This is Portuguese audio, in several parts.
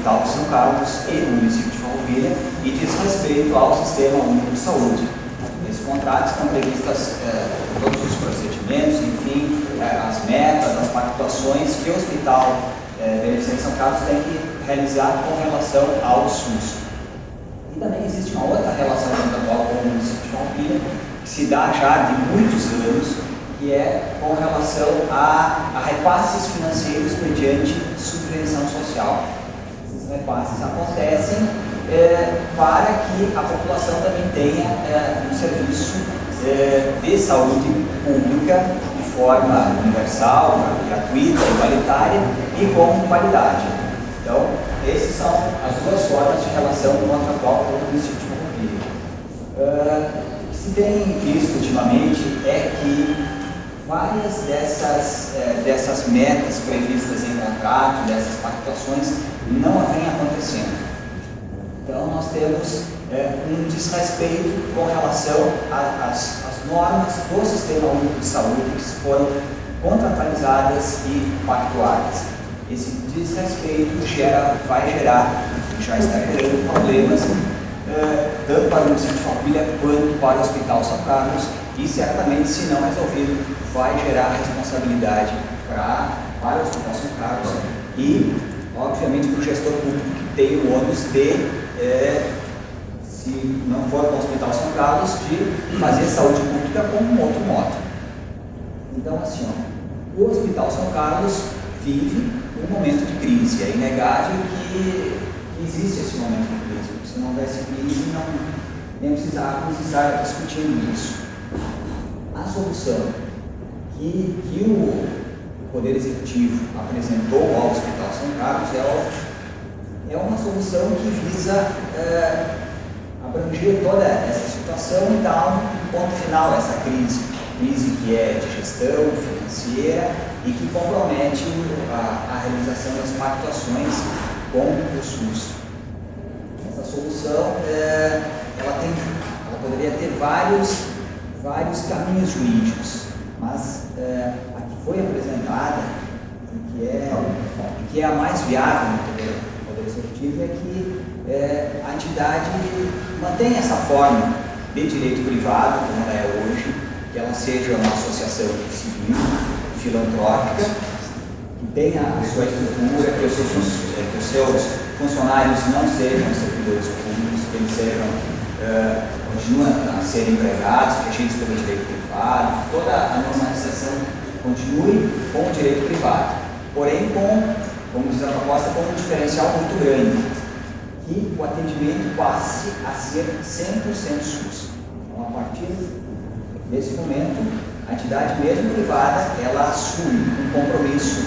Hospital de São Carlos e no município de Farroupilha, e diz respeito ao Sistema Único de Saúde. Nesse contrato estão previstas todos os procedimentos, enfim, as metas, as pactuações que o Hospital Beneficente São Carlos tem que realizar com relação ao SUS. E também existe uma outra relação contratual com o município de Farroupilha, que se dá já de muitos anos, que é com relação a repasses financeiros mediante subvenção social. Esses repasses acontecem para que a população também tenha um serviço de saúde pública de forma universal, gratuita, igualitária e com qualidade. Então, essas são as duas formas de relação contratual com o município de Farroupilha. O que se tem visto ultimamente é que várias dessas metas previstas em contrato, dessas pactuações, não vêm acontecendo. Então, nós temos um desrespeito com relação às normas do Sistema Único de Saúde que foram contratualizadas e pactuadas. Esse desrespeito vai gerar, já está gerando problemas, tanto para o município de Farroupilha quanto para o Hospital São Carlos, e certamente, se não resolvido, vai gerar responsabilidade para o Hospital São Carlos e, obviamente, para o gestor público que tem o ônus de, se não for para o Hospital São Carlos, de fazer saúde pública como um outro modo. Então, assim, o Hospital São Carlos vive um momento de crise. É inegável que existe esse momento de crise. Se não houvesse crise, nem precisávamos estar discutindo isso. A solução que o Poder Executivo apresentou ao Hospital São Carlos é uma solução que visa abranger toda essa situação e dar um ponto final a essa crise que é de gestão financeira e que compromete a realização das pactuações com o SUS. Essa solução ela poderia ter vários caminhos jurídicos, mas a que foi apresentada, que é a mais viável no Poder Executivo, é que a entidade mantém essa forma de direito privado, como ela é hoje, que ela seja uma associação civil, filantrópica, que tenha a sua estrutura, que os seus funcionários não sejam servidores públicos, que eles continuem a ser empregados, regidos pelo direito privado, toda a normalização continue com o direito privado, porém como diz a proposta, com um diferencial muito grande, que o atendimento passe a ser 100% SUS. Então, a partir desse momento, a entidade mesmo privada, ela assume um compromisso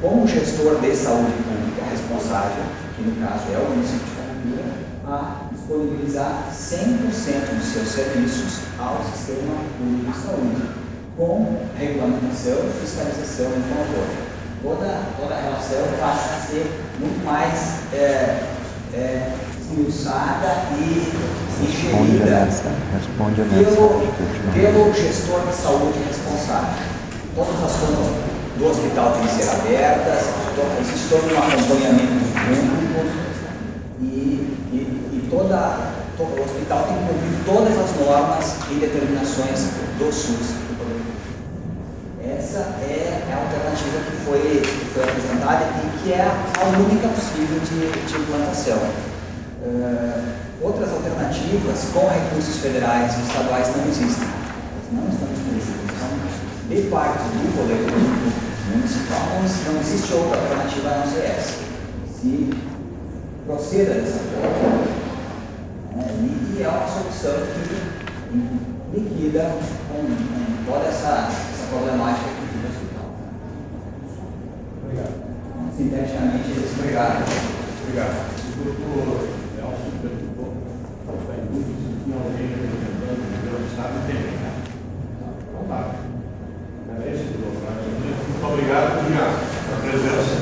com o gestor de saúde pública responsável, que no caso é o município de Farroupilha, a disponibilizar 100% dos seus serviços ao Sistema Único de Saúde, com regulamentação, fiscalização e controle. Toda a relação passa a ser muito mais esmiuçada e gerida pelo gestor de saúde responsável. Todas as contas do hospital têm que ser abertas, existe todo um acompanhamento público e o hospital tem que cumprir todas as normas e determinações do SUS. Essa é a alternativa que foi apresentada e que é a única possível de implantação. Outras alternativas com recursos federais e estaduais não existem. Nós não estamos precisando. Então, de parte do Poder Público Municipal, não existe outra alternativa a não ser essa. Se proceda dessa forma, e é uma solução que liquida com toda essa problemática que vive no hospital. Obrigado. Sinteticamente, eles obrigado. Obrigado. O doutor Nelson perguntou, está em dúvida se tinha alguém representando o governo do Estado e tem, né? Então tá. Era esse o doutor. Muito obrigado pela presença.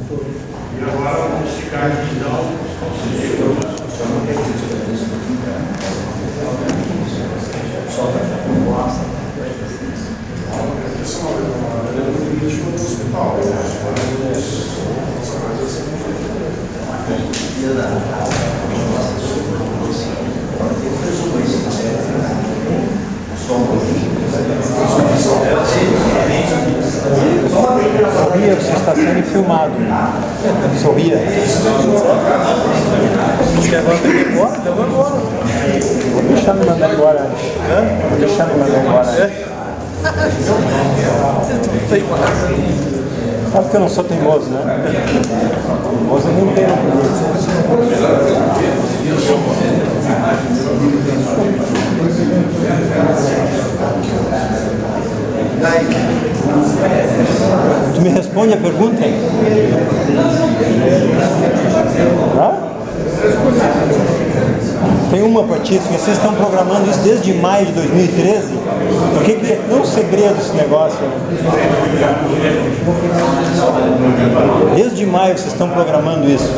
E agora vamos ficar aqui, então, os conselheiros. Essa é uma do hospital, dizendo a nossa resumo isso, só um pouquinho. Sorria, você está sendo filmado. Sorria. Acho que agora tem que ir embora, então vamos embora. Vou deixar me mandar embora. Vou deixar me mandar embora. Sabe que eu não sou teimoso, né? Teimoso nem tem. Tu me responde a pergunta? Hã? Tem uma para ti, se vocês estão programando isso desde maio de 2013, por que é tão segredo esse negócio? Desde maio vocês estão programando isso.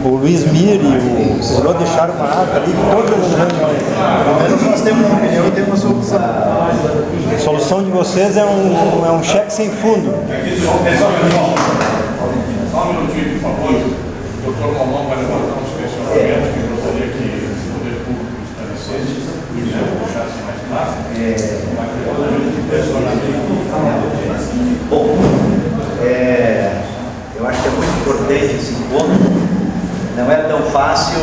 O Luiz Mir e o Ciro deixaram uma ata ali, todas as reuniões. Pelo menos nós temos uma opinião e temos uma solução. A solução de vocês é um cheque sem fundo. Só um minutinho, por favor. O doutor Romão vai levantar uns questionamentos que eu gostaria que o poder público esclarecesse e deixasse mais claro. Bom, eu acho que é muito importante esse encontro. Não é tão fácil,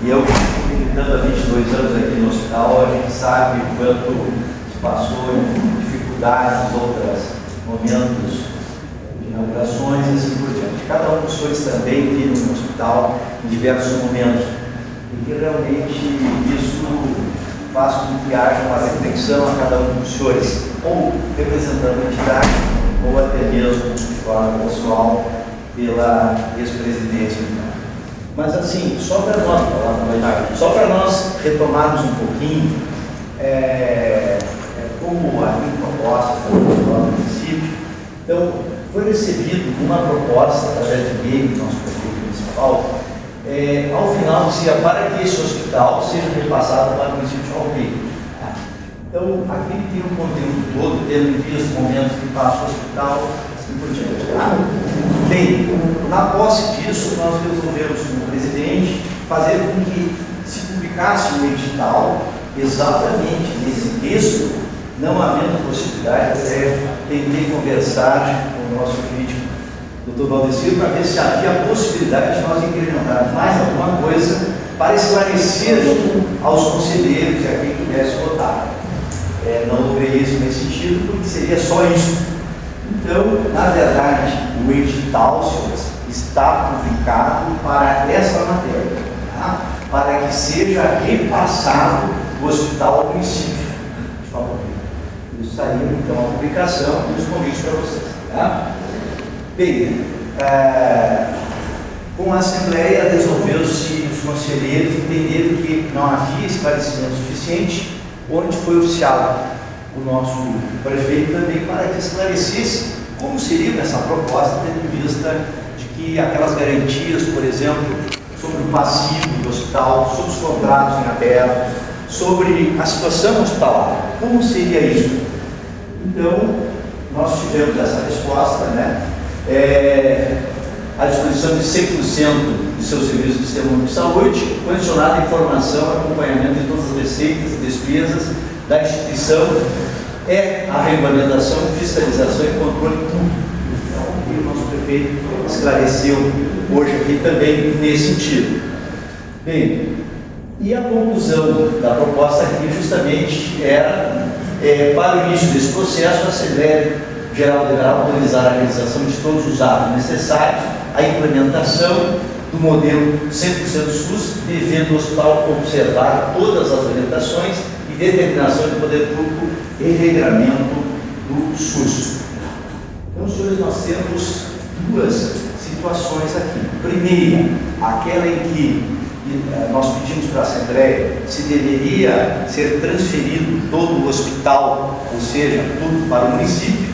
e eu militando há 22 anos aqui no hospital, a gente sabe o quanto se passou em dificuldades, outros momentos de inaugurações e assim por diante. Cada um dos senhores também vive no hospital em diversos momentos, e que realmente isso faz com que haja uma reflexão a cada um dos senhores, ou representando a entidade, ou até mesmo de forma pessoal pela ex-presidência. Mas assim, só para nós retomarmos um pouquinho, como a minha proposta foi no município, então foi recebido uma proposta através de e-mail do nosso prefeito municipal, ao final dizia para que esse hospital seja repassado para o município de Almeida. Então, aqui tem o conteúdo todo, tendo em vista os momentos que passa o hospital, assim por diante. Bem, na posse disso, nós resolvemos, como presidente, fazer com que se publicasse o edital exatamente nesse texto, não havendo possibilidade, tentei conversar com o nosso crítico, Dr. Valdecir, para ver se havia a possibilidade de nós incrementarmos mais alguma coisa para esclarecer aos conselheiros e a quem pudesse votar. Não logrei isso nesse sentido, porque seria só isso. Então, na verdade, o edital, senhores, está publicado para essa matéria, tá? Para que seja repassado o hospital ao município. Por favor. Isso saiu, então, a publicação e os convites para vocês. Tá? Bem, com a Assembleia resolveu-se os conselheiros entenderam que não havia esclarecimento suficiente, onde foi oficiado o nosso prefeito também para que esclarecesse como seria essa proposta, tendo em vista de que aquelas garantias, por exemplo, sobre o passivo do hospital, sobre os contratos em aberto, sobre a situação hospitalar, como seria isso? Então, nós tivemos essa resposta, né? A disposição de 100% de seus serviços do Sistema Único de Saúde, condicionado à informação, acompanhamento de todas as receitas e despesas da instituição, a regulamentação, fiscalização e controle público. Então, o nosso prefeito esclareceu hoje aqui também nesse sentido. Bem, e a conclusão da proposta aqui justamente era, para o início desse processo, a Assembleia Geral deverá autorizar a realização de todos os atos necessários à implementação do modelo 100% SUS, devendo o hospital observar todas as orientações e determinação do poder público e regramento do SUS. Então, senhores, nós temos duas situações aqui. Primeira, aquela em que nós pedimos para a Assembleia se deveria ser transferido todo o hospital, ou seja, tudo para o município,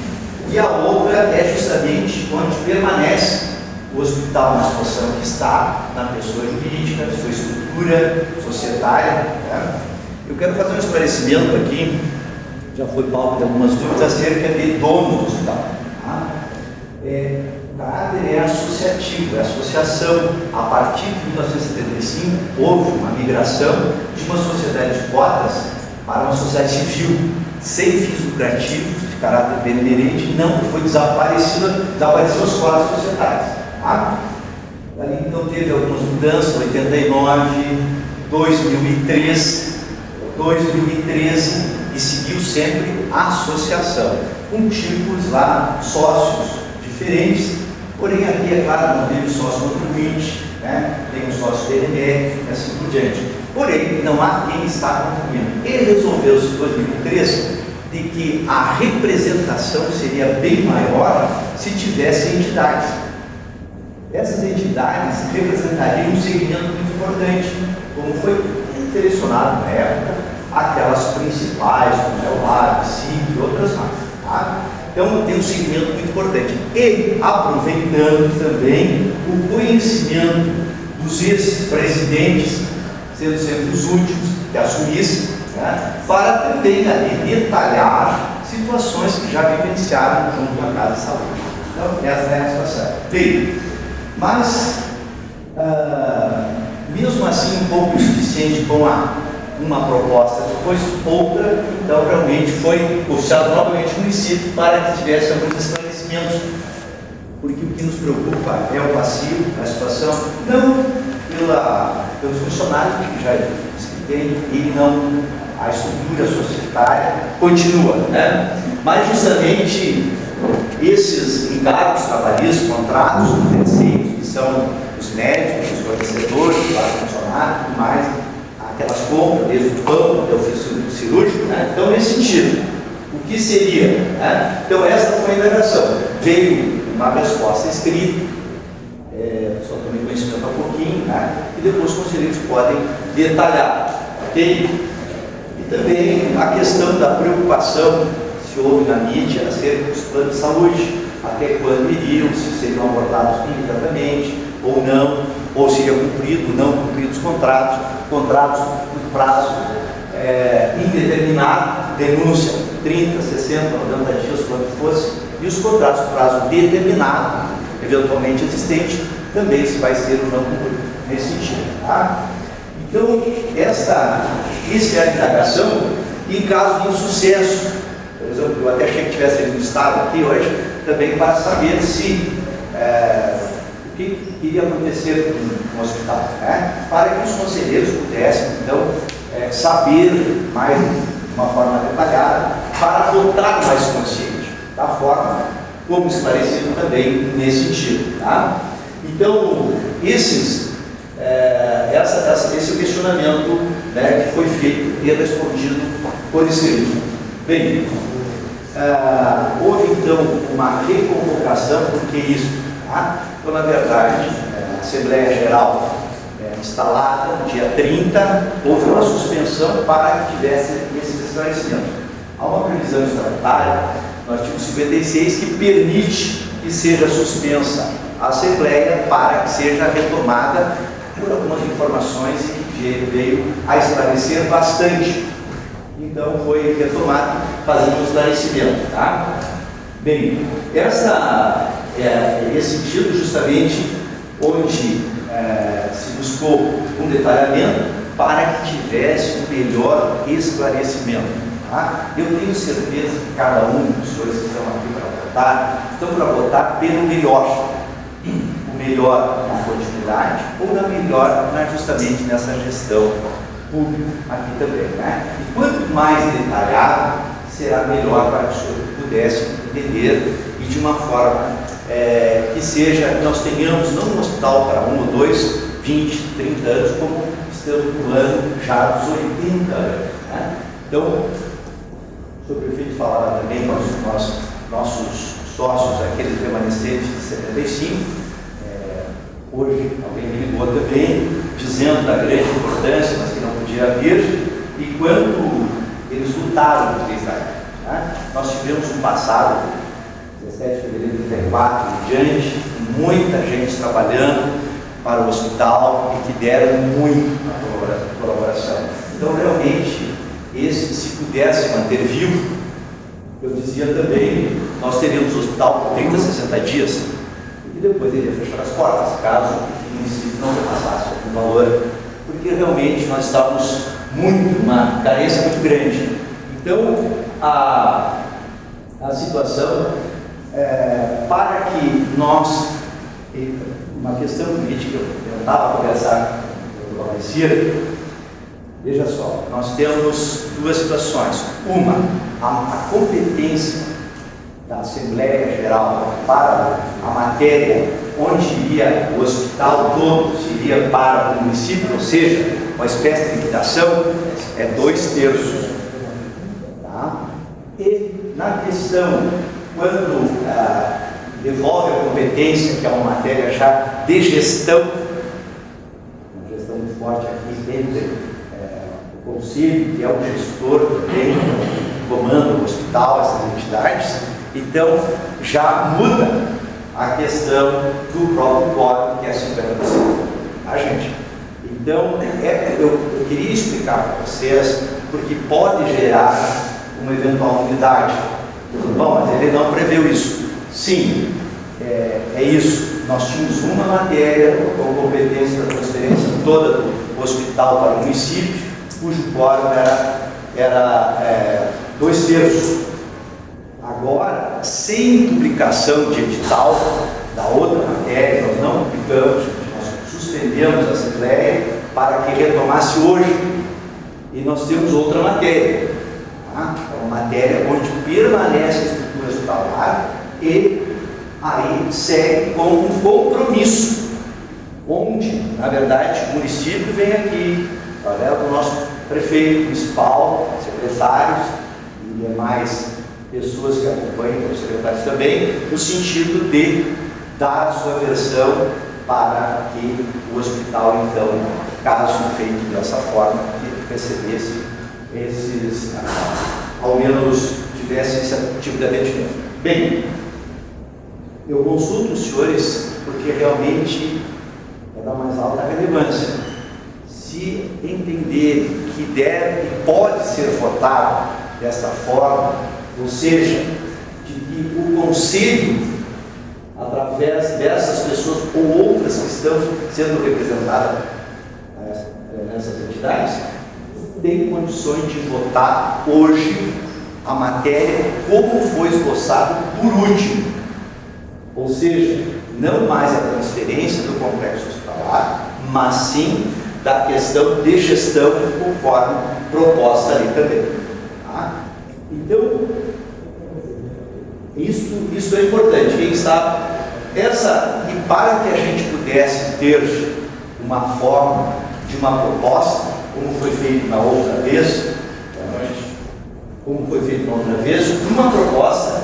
e a outra é justamente onde permanece o hospital na situação que está, na pessoa jurídica, sua estrutura societária. Né? Eu quero fazer um esclarecimento aqui, já foi palco de algumas dúvidas acerca de dono do hospital. Tá? caráter é associativo, é associação. A partir de 1975, houve uma migração de uma sociedade de cotas para uma sociedade civil, sem fins lucrativos, de caráter benemerente, não foi desapareciam as cotas societárias. Tá? Ali então teve algumas mudanças, 89, 2003, 2013, e seguiu sempre a associação, com tipos lá, sócios diferentes, porém aqui, é claro, não tem o sócio contribuinte, né? Tem o sócio DNR e assim por diante. Porém, não há quem está contribuindo. Ele resolveu-se em 2013 de que a representação seria bem maior se tivesse entidades. Essas entidades representariam um segmento muito importante, como foi selecionado na época, aquelas principais, como é o LAB, SIC e outras mais. Tá? Então tem um segmento muito importante. E aproveitando também o conhecimento dos ex-presidentes, sendo sempre os últimos que assumissem, né? Para também ali detalhar situações que já vivenciaram junto à Casa de Saúde. Então essa é a situação. Bem, mas mesmo assim um pouco insuficiente com uma proposta, depois outra, então realmente foi oficiado novamente o município para que tivesse alguns esclarecimentos, porque o que nos preocupa é o passivo, a situação, não pelos funcionários, que já expliquei, e não a estrutura societária continua, né? Mas justamente esses encargos trabalhistas, contratos com terceiros, que são os médicos, os fornecedores, os funcionários, tudo mais, aquelas compras, desde o banco até o ofício cirúrgico, né? Então, nesse sentido, o que seria? Né? Então, essa foi a indagação. Veio uma resposta escrita, só tomei conhecimento há pouquinho, né? E depois os conselheiros podem detalhar, ok? E também a questão da preocupação, se houve na mídia, acerca dos planos de saúde, até quando iriam, se seriam abordados imediatamente, ou não, ou seria cumprido ou não cumprido os contratos no prazo indeterminado, denúncia 30, 60, 90 dias, quanto fosse, e os contratos no prazo determinado, eventualmente existente, também se vai ser ou não cumprido, nesse sentido. Tá? Então, essa é a indagação, em caso de insucesso, por exemplo, eu até achei que tivesse um estado aqui hoje, também para saber se o que iria acontecer no hospital, né? Para que os conselheiros pudessem, então, saber mais de uma forma detalhada, para votar mais consciente, da forma como esclarecido também nesse sentido. Tá? Então, esse é o questionamento, né, que foi feito e respondido por escrito. Bem, houve então uma reconvocação, porque isso, tá? Então, na verdade, a Assembleia Geral instalada no dia 30, houve uma suspensão para que tivesse esses esclarecimentos. Há uma previsão estatutária, no artigo 56, que permite que seja suspensa a Assembleia para que seja retomada por algumas informações que veio a esclarecer bastante. Então foi retomado, fazendo um esclarecimento. Tá? Bem, esse sentido justamente onde se buscou um detalhamento para que tivesse um melhor esclarecimento. Tá? Eu tenho certeza que cada um dos senhores que estão aqui para votar, estão para votar pelo melhor. O melhor na continuidade ou na melhor justamente nessa gestão pública aqui também. Né? E quanto mais detalhado, será melhor para que o senhor pudesse entender e de uma forma que seja, nós tenhamos não um hospital para 1 ou 2, 20, 30 anos, como estamos no ano já dos 80 anos. Né? Então, o senhor prefeito falava também com os nossos sócios, aqueles remanescentes de 75, hoje alguém me ligou também, dizendo da grande importância, mas que não podia vir, e quanto eles lutaram por isso. Né? Nós tivemos um passado, 17 de fevereiro de 34 em diante, muita gente trabalhando para o hospital e que deram muito a colaboração. Então, realmente, se pudesse manter vivo, eu dizia também, nós teríamos o hospital por 30, 60 dias. E depois iria fechar as portas, caso o município não repassasse algum valor, porque realmente nós estávamos uma carência muito grande. Então, a situação, para que nós, uma questão política, eu tentava conversar com o Alessir, veja só, nós temos duas situações. Uma, a competência da Assembleia Geral para a matéria onde iria o hospital todo, se iria para o município, ou seja, uma espécie de liquidação, é 2/3. Tá? E na questão, quando devolve a competência, que é uma matéria já de gestão, uma gestão muito forte aqui entre o Conselho, que é o gestor também, que comanda o hospital, essas entidades, então já muda a questão do próprio quórum, que é 50%. A gente. Então, eu queria explicar para vocês, porque pode gerar uma eventual unidade. Bom, mas ele não preveu isso. Sim, é isso. Nós tínhamos uma matéria com competência da transferência toda do hospital para o município, cujo quórum era 2/3. Agora, sem publicação de edital da outra matéria, nós não publicamos, nós suspendemos a Assembleia para que retomasse hoje. E nós temos outra matéria. Tá? É uma matéria onde permanece a estrutura hospitalar e aí segue com um compromisso, onde, na verdade, o município vem aqui, através do nosso prefeito municipal, secretários e demais pessoas que acompanham, os secretários também, no sentido de dar a sua versão para que o hospital, então, caso feito dessa forma, que recebesse ao menos tivesse esse tipo de atendimento. Bem, eu consulto os senhores porque realmente é da mais alta relevância. Se entenderem que deve e pode ser votado desta forma, ou seja, de que o Conselho, através dessas pessoas ou outras que estão sendo representadas nessas entidades, tem condições de votar hoje a matéria como foi esboçado por último. Ou seja, não mais a transferência do complexo hospitalar, mas sim da questão de gestão conforme proposta ali também. Tá? Então, isso é importante. Quem sabe, e para que a gente pudesse ter uma forma de uma proposta, como foi feito na outra vez, uma proposta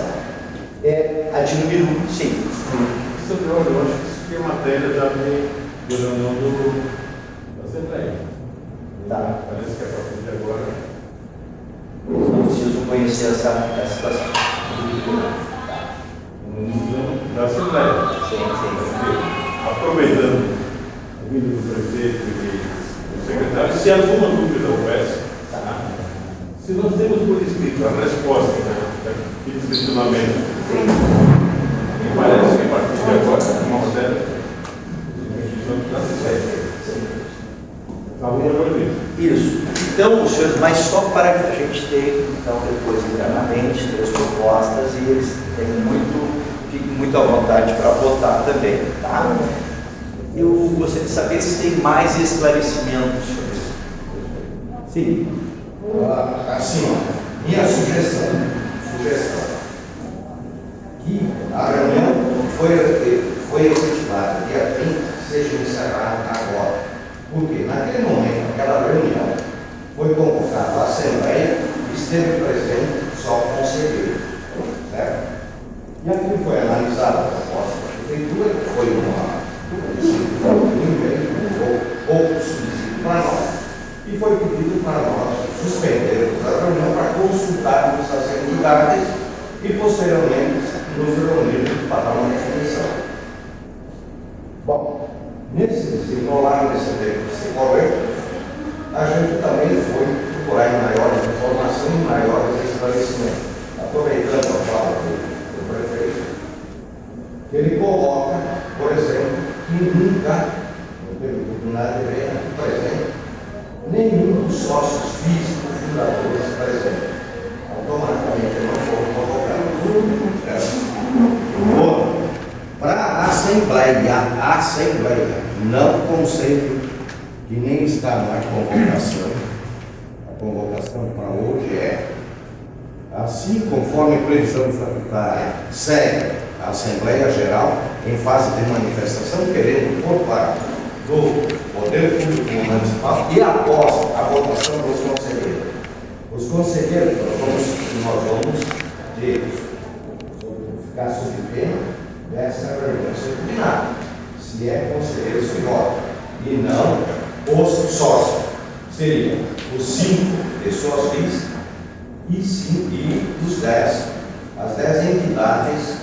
a diminuir o sim. Eu acho que isso aqui é matéria já de reunião da Assembleia. Tá. Parece que é a partir de agora. Eu preciso conhecer essa situação. Da Assembleia. Sim. Aproveitando a vinda do prefeito e do secretário, se alguma dúvida houvesse, se nós temos por escrito a resposta daquele questionamento, me parece que a partir de agora é uma matéria da Assembleia. Isso. Então, senhores, mas só para que a gente tenha, então, depois internamente, 3 propostas e eles fiquem muito à vontade para votar também, tá? Eu gostaria de saber se tem mais esclarecimentos sobre isso. Sim. Assim, minha sugestão, que a reunião foi efetivada dia 30, seja encerrada agora. Porque naquele momento, aquela reunião, foi convocada a Assembleia e esteve presente só o conselheiro, certo? E aquilo foi analisado a proposta da Prefeitura, que foi pouco subsídio para nós. E foi pedido para nós suspendermos a reunião para consultarmos as entidades e posteriormente nos reunirmos para uma definição. Bom, nesse desenrolar desse tempo de se correr, a gente também foi procurar maiores informações e maiores esclarecimentos. Aproveitando a fala do prefeito, ele coloca que nunca, no período do plenário, deveria estar presente nenhum dos sócios físicos fundadores presentes. Automaticamente não foram convocados. Outro, para a Assembleia, não conceito que nem está na convocação. A convocação para hoje é, assim conforme previsão estatutária, segue a Assembleia Geral em fase de manifestação, querendo por parte do Poder Público Municipal e após a votação dos conselheiros. Os conselheiros, nós vamos ficar sob pena dessa renúncia ordinária, se é conselheiro que vota, e não os sócios. Seriam os 5 pessoas físicas e os 10, as 10 entidades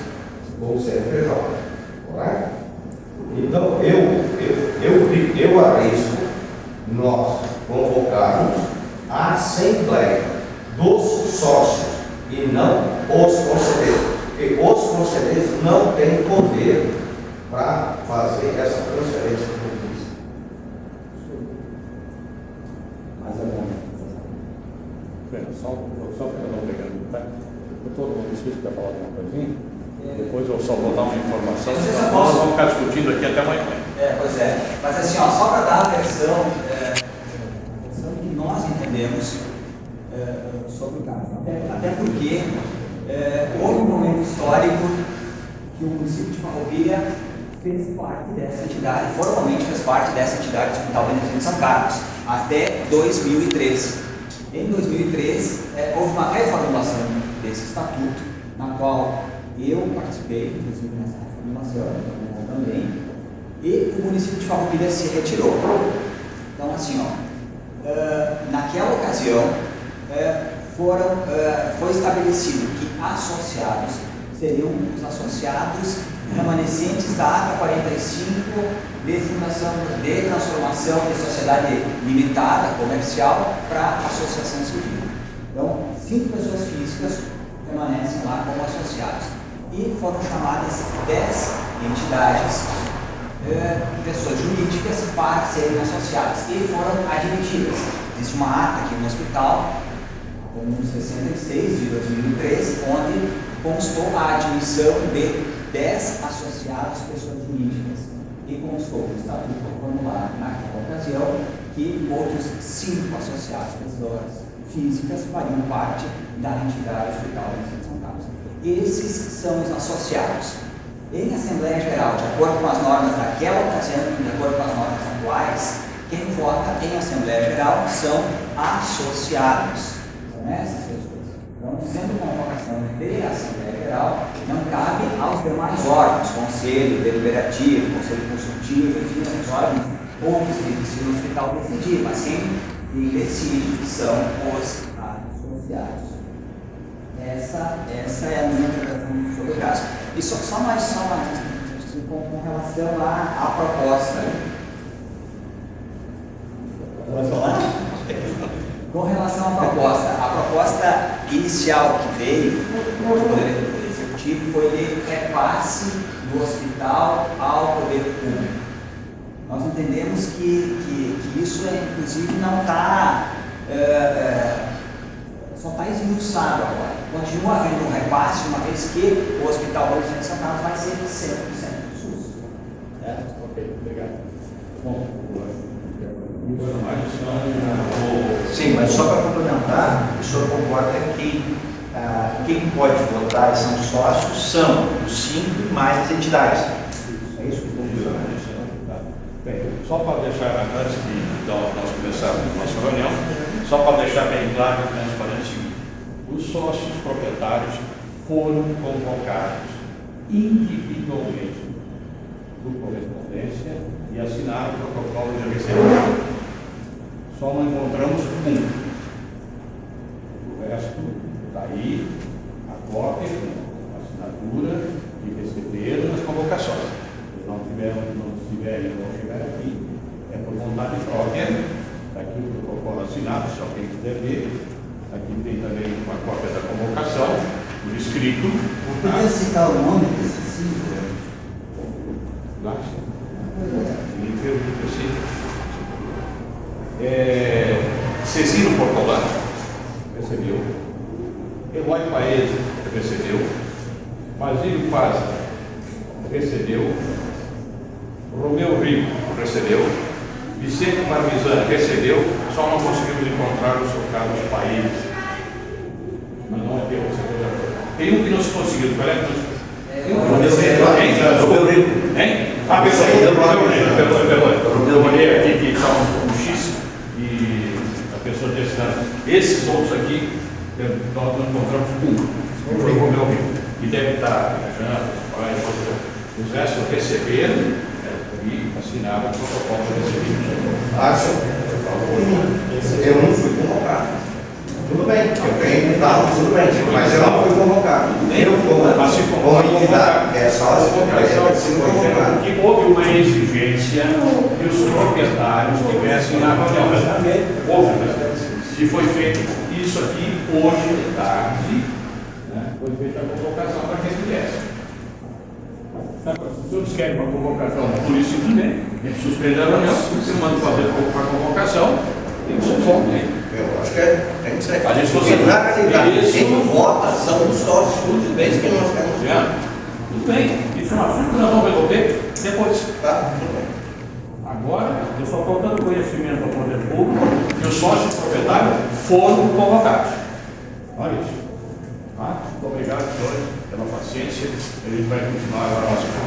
do CNPJ, correto? Então, eu arrisco nós convocarmos a Assembleia dos sócios e não os conselheiros, porque os conselheiros não têm poder para fazer essa transferência de recursos. Mas é bom. Só para eu não pegando, tá? Doutor, vocês querem falar alguma coisinha? Depois eu só vou dar uma informação, nós vamos ficar discutindo aqui até amanhã. Pois é. Mas assim, ó, só para dar a versão que nós entendemos sobre o caso. Até porque houve um momento histórico que o município de Farroupilha fez parte dessa entidade, formalmente fez parte dessa entidade do Hospital Beneficente São Carlos, até 2003. Em 2003, houve uma reformulação desse estatuto, na qual eu participei, inclusive nessa reformulação também, e o município de Farroupilha se retirou. Então, assim, naquela ocasião, foi estabelecido que associados seriam os associados remanescentes da Ata 45, designação de transformação de sociedade limitada, comercial, para associação civil. Então, 5 pessoas físicas permanecem lá como associados. E foram chamadas 10 entidades, pessoas jurídicas, para serem associadas e foram admitidas. Existe uma ata aqui no hospital, como 66 de 2003, onde constou a admissão de 10 associados, pessoas jurídicas, e constou no estatuto formulado naquela ocasião que outros 5 associados, pessoas físicas, fariam parte da entidade Hospital de São Carlos. Esses são os associados. Em Assembleia Geral, de acordo com as normas daquela ocasião, de acordo com as normas atuais, quem vota em Assembleia Geral são associados. São essas pessoas. Então, sendo convocação de Assembleia Geral, não cabe aos demais órgãos, Conselho Deliberativo, Conselho Consultivo, enfim, os órgãos outros que decidem no hospital decidir, mas quem decide são os associados. Essa é a minha interpretação sobre o caso. E só mais com relação à proposta. Pode falar? Com relação à proposta inicial que veio do Poder Executivo foi de repasse do hospital ao poder público. Nós entendemos que isso, inclusive, não está, só está esmiuçado agora. Continua havendo um repasse, uma vez que o Hospital Beneficente São Carlos vai ser 100% do SUS. Ok, obrigado. Bom, sim, mas só para complementar, o senhor concorda que quem pode votar são os sócios, são os 5 mais as entidades. É isso que funciona. Bem, só para deixar, antes de nós começarmos a nossa reunião, só para deixar bem claro e transparente o seguinte: os sócios proprietários foram convocados individualmente por correspondência e assinaram o protocolo de recebimento. Só não encontramos um. O resto está aí, a cópia, a assinatura que receberam nas convocações. Se não estiverem aqui, é por vontade própria. Está aqui o protocolo assinado, se alguém quiser ver. Aqui tem também uma cópia da convocação, por escrito. Podia citar o nome desse 5? Pois Cecílio Portolano recebeu. Eloy Paes recebeu. Basílio Paz recebeu. Romeu Rico recebeu. Vicente Marmizan recebeu. Só não conseguimos encontrar o seu Carlos Paes. Mas não é que você tem um que não se conseguiu. Qual é que não se Romeu Rico. Hein? Ah, pessoal, eu olhei aqui que está um X e a pessoa disse, esses outros aqui, nós não encontramos um. Foi o Romeu Rico. E deve estar os restos receberam e assinaram o protocolo de recebimento. Acho. Eu não fui convocado. Tudo bem, eu tenho dado, tudo bem, mas eu não fui convocado. Eu, como entidade, é só se convocado. Que houve uma exigência que os proprietários tivessem na reunião. Houve, se foi feito isso aqui hoje de tarde, né, foi feita a convocação para que eles viessem. Se todos querem uma convocação, por isso simplesmente, a gente suspende a reunião, você manda fazer a convocação e vocês vão ter. Eu acho que tem que ser. A gente Porque na realidade, isso. quem vota são os sócios úteis que nós temos. Tudo bem, isso é um assunto que nós vamos resolver depois. Tá? Tudo bem. Agora, eu estou faltando conhecimento ao poder público que os sócios proprietários foram convocados. Olha isso. Tá? Muito obrigado, senhores, pela paciência. A gente vai continuar agora a nossa